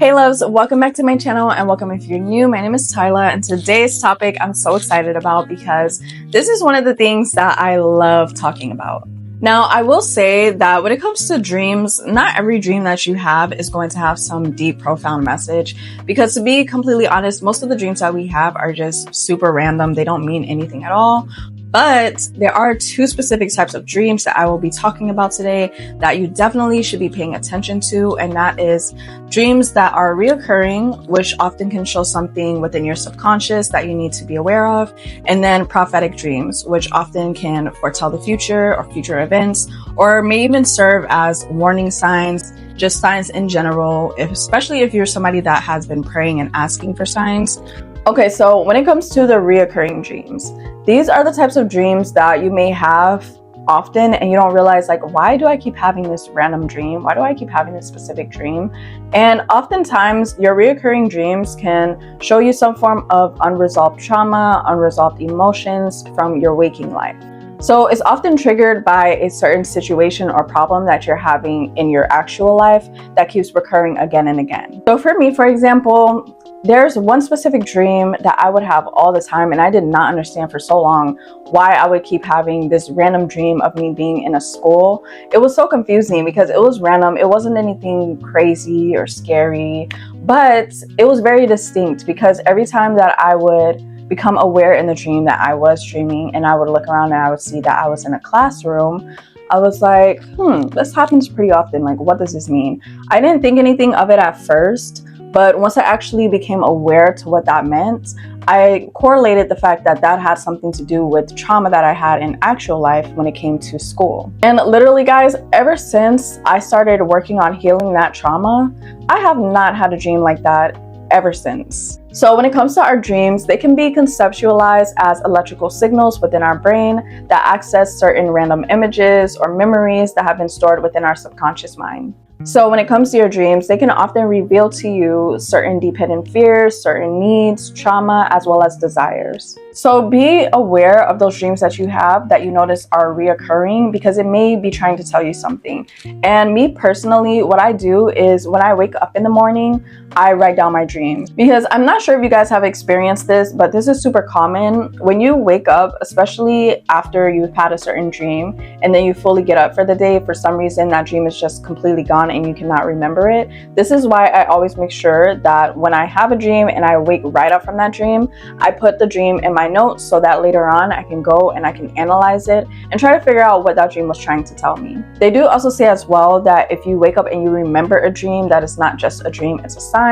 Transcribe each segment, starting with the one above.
Hey loves, welcome back to my channel and welcome if you're new. My name is Tyla and today's topic I'm so excited about because this is one of the things that I love talking about. Now, I will say that when it comes to dreams, not every dream that you have is going to have some deep, profound message. Because to be completely honest, most of the dreams that we have are just super random. They don't mean anything at all. But there are two specific types of dreams that I will be talking about today that you definitely should be paying attention to. And that is dreams that are reoccurring, which often can show something within your subconscious that you need to be aware of. And then prophetic dreams, which often can foretell the future or future events, or may even serve as warning signs, just signs in general, especially if you're somebody that has been praying and asking for signs. Okay, so when it comes to the reoccurring dreams, these are the types of dreams that you may have often and you don't realize, like, why do I keep having this random dream? Why do I keep having this specific dream? And oftentimes your reoccurring dreams can show you some form of unresolved trauma, unresolved emotions from your waking life. So it's often triggered by a certain situation or problem that you're having in your actual life that keeps recurring again and again. So for me, for example, there's one specific dream that I would have all the time, and I did not understand for so long why I would keep having this random dream of me being in a school. It was so confusing because it was random. It wasn't anything crazy or scary, but it was very distinct because every time that I would become aware in the dream that I was dreaming and I would look around and I would see that I was in a classroom, I was like, this happens pretty often. Like, what does this mean? I didn't think anything of it at first, but once I actually became aware to what that meant, I correlated the fact that that had something to do with trauma that I had in actual life when it came to school. And literally, guys, ever since I started working on healing that trauma, I have not had a dream like that ever since. So when it comes to our dreams, they can be conceptualized as electrical signals within our brain that access certain random images or memories that have been stored within our subconscious mind. So when it comes to your dreams, they can often reveal to you certain deep hidden fears, certain needs, trauma, as well as desires. So be aware of those dreams that you have that you notice are reoccurring because it may be trying to tell you something. And me personally, what I do is when I wake up in the morning, I write down my dreams because I'm not sure if you guys have experienced this, but this is super common. When you wake up, especially after you've had a certain dream and then you fully get up for the day, for some reason that dream is just completely gone and you cannot remember it. This is why I always make sure that when I have a dream and I wake right up from that dream, I put the dream in my notes so that later on I can go and I can analyze it and try to figure out what that dream was trying to tell me. They do also say as well that if you wake up and you remember a dream, that it's not just a dream, it's a sign.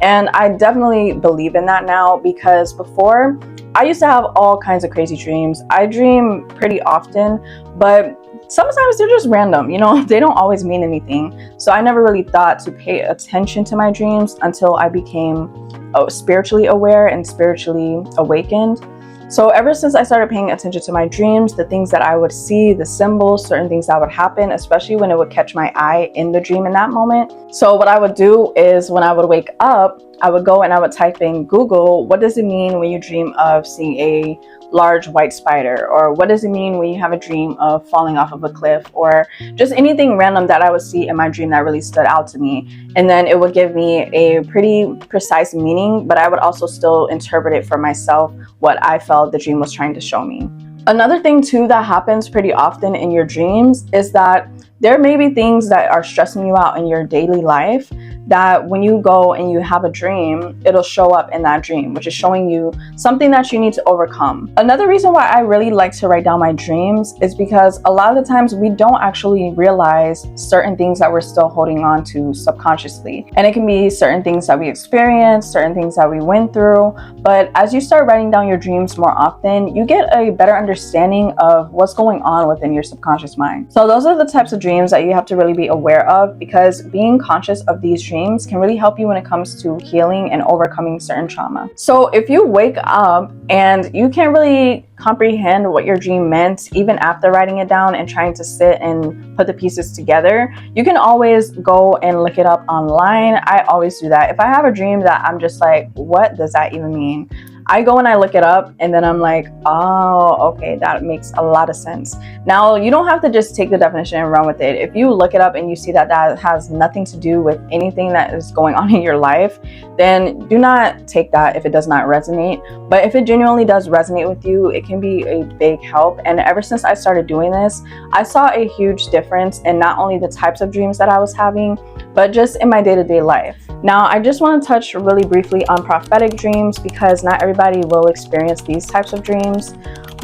And I definitely believe in that now because before I used to have all kinds of crazy dreams. I dream pretty often, but sometimes they're just random, they don't always mean anything. So I never really thought to pay attention to my dreams until I became spiritually aware and spiritually awakened. So ever since I started paying attention to my dreams, the things that I would see, the symbols, certain things that would happen, especially when it would catch my eye in the dream in that moment. So what I would do is when I would wake up, I would go and I would type in Google, what does it mean when you dream of seeing a large white spider? Or what does it mean when you have a dream of falling off of a cliff? Or just anything random that I would see in my dream that really stood out to me. And then it would give me a pretty precise meaning, but I would also still interpret it for myself, what I felt the dream was trying to show me. Another thing too that happens pretty often in your dreams is that there may be things that are stressing you out in your daily life that when you go and you have a dream, it'll show up in that dream, which is showing you something that you need to overcome. Another reason why I really like to write down my dreams is because a lot of the times we don't actually realize certain things that we're still holding on to subconsciously. And it can be certain things that we experienced, certain things that we went through. But as you start writing down your dreams more often, you get a better understanding of what's going on within your subconscious mind. So those are the types of dreams that you have to really be aware of because being conscious of these dreams can really help you when it comes to healing and overcoming certain trauma. So if you wake up and you can't really comprehend what your dream meant, even after writing it down and trying to sit and put the pieces together, you can always go and look it up online. I always do that. If I have a dream that I'm just like, what does that even mean? I go and I look it up, and then I'm like, oh, okay, that makes a lot of sense. Now, you don't have to just take the definition and run with it. If you look it up and you see that that has nothing to do with anything that is going on in your life, then do not take that if it does not resonate. But if it genuinely does resonate with you, it can be a big help. And ever since I started doing this, I saw a huge difference in not only the types of dreams that I was having, but just in my day-to-day life. Now, I just want to touch really briefly on prophetic dreams, because not everybody will experience these types of dreams,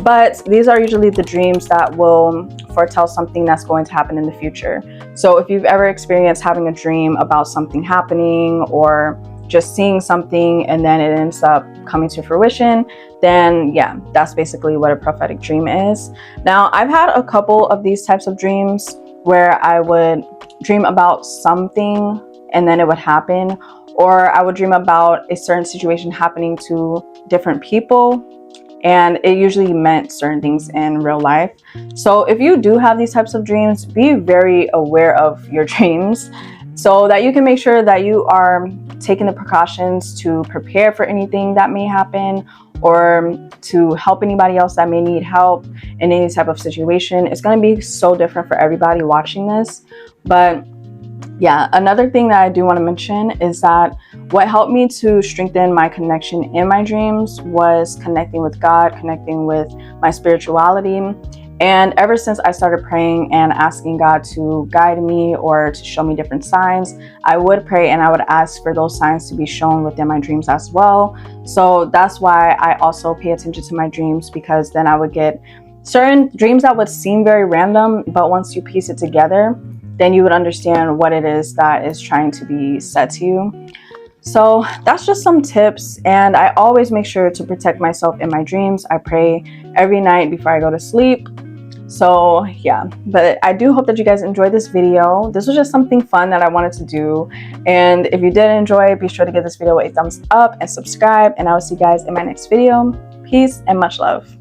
but these are usually the dreams that will foretell something that's going to happen in the future. So if you've ever experienced having a dream about something happening, or just seeing something and then it ends up coming to fruition, then yeah, that's basically what a prophetic dream is. Now, I've had a couple of these types of dreams where I would dream about something and then it would happen, or I would dream about a certain situation happening to different people, and it usually meant certain things in real life. So if you do have these types of dreams, be very aware of your dreams so that you can make sure that you are taking the precautions to prepare for anything that may happen, or to help anybody else that may need help in any type of situation. It's going to be so different for everybody watching this. But yeah, another thing that I do want to mention is that what helped me to strengthen my connection in my dreams was connecting with God, connecting with my spirituality. And ever since I started praying and asking God to guide me or to show me different signs, I would pray and I would ask for those signs to be shown within my dreams as well. So that's why I also pay attention to my dreams, because then I would get certain dreams that would seem very random, but once you piece it together, then you would understand what it is that is trying to be said to you. So that's just some tips, and I always make sure to protect myself in my dreams. I pray every night before I go to sleep. So yeah, but I do hope that you guys enjoyed this video. This was just something fun that I wanted to do, and if you did enjoy it, be sure to give this video a thumbs up and subscribe, and I will see you guys in my next video. Peace and much love.